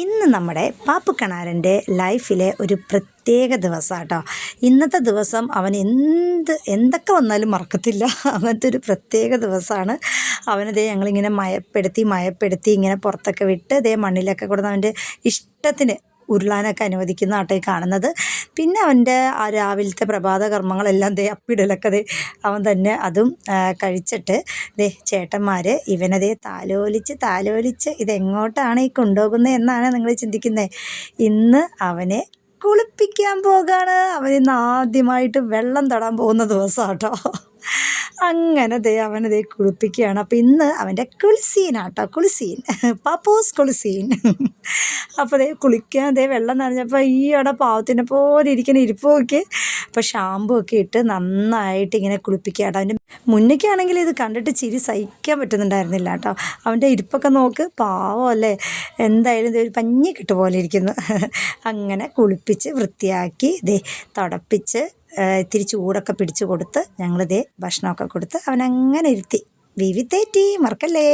ഇന്ന് നമ്മുടെ പാപ്പുക്കണാരൻ്റെ ലൈഫിലെ ഒരു പ്രത്യേക ദിവസമാണ് കേട്ടോ. ഇന്നത്തെ ദിവസം അവൻ എന്തൊക്കെ വന്നാലും മറക്കത്തില്ല. അങ്ങനത്തെ ഒരു പ്രത്യേക ദിവസമാണ്. അവനതേ ഞങ്ങളിങ്ങനെ മയപ്പെടുത്തി ഇങ്ങനെ പുറത്തൊക്കെ വിട്ട് ഇതേ മണ്ണിലൊക്കെ കൊടുത്ത് അവൻ്റെ ഇഷ്ടത്തിന് ഉരുളാനൊക്കെ അനുവദിക്കുന്ന ആട്ടെ കാണുന്നത്. പിന്നെ അവൻ്റെ ആ രാവിലത്തെ പ്രഭാത കർമ്മങ്ങളെല്ലാം അപ്പിടലൊക്കെ അവൻ തന്നെ അതും കഴിച്ചിട്ട് ചേട്ടന്മാർ ഇവനതേ താലോലിച്ച് ഇതെങ്ങോട്ടാണ് ഈ കൊണ്ടുപോകുന്നത് എന്നാണ് നിങ്ങൾ ചിന്തിക്കുന്നത്. ഇന്ന് അവനെ കുളിപ്പിക്കാൻ പോകാണ്. അവനിന്ന് ആദ്യമായിട്ട് വെള്ളം തൊടാൻ പോകുന്ന ദിവസമാണ് കേട്ടോ. അങ്ങനെ അവനെ കുളിപ്പിക്കുകയാണ്. അപ്പോൾ ഇന്ന് അവൻ്റെ കുളിസീനാട്ടോ, കുളിസീൻ, പാപ്പൂസ് കുളിസീൻ. അപ്പോൾ കുളിക്കാൻ വെള്ളം നനഞ്ഞപ്പോൾ ഈയിടെ പാവത്തിനെ പോലെ ഇരിക്കുന്ന ഇരിപ്പ് നോക്കി. അപ്പോൾ ഷാമ്പു ഒക്കെ ഇട്ട് നന്നായിട്ട് ഇങ്ങനെ കുളിപ്പിക്കുകയാണ്. അവൻ്റെ മുന്നേക്കാണെങ്കിൽ ഇത് കണ്ടിട്ട് ചിരി സഹിക്കാൻ പറ്റുന്നുണ്ടായിരുന്നില്ല കേട്ടോ. അവൻ്റെ ഇരിപ്പൊക്കെ നോക്ക്, പാവമല്ലേ, എന്തായാലും ഒരു പഞ്ഞിക്കെട്ട് പോലെ ഇരിക്കുന്നു. അങ്ങനെ കുളിപ്പിച്ച് വൃത്തിയാക്കി തുടപ്പിച്ച് ഇത്തിരി ചൂടൊക്കെ പിടിച്ച് കൊടുത്ത് ഞങ്ങളിതേ ഭക്ഷണമൊക്കെ കൊടുത്ത് അവനങ്ങനെ ഇരുത്തി. വിവി തേറ്റി മറക്കല്ലേ.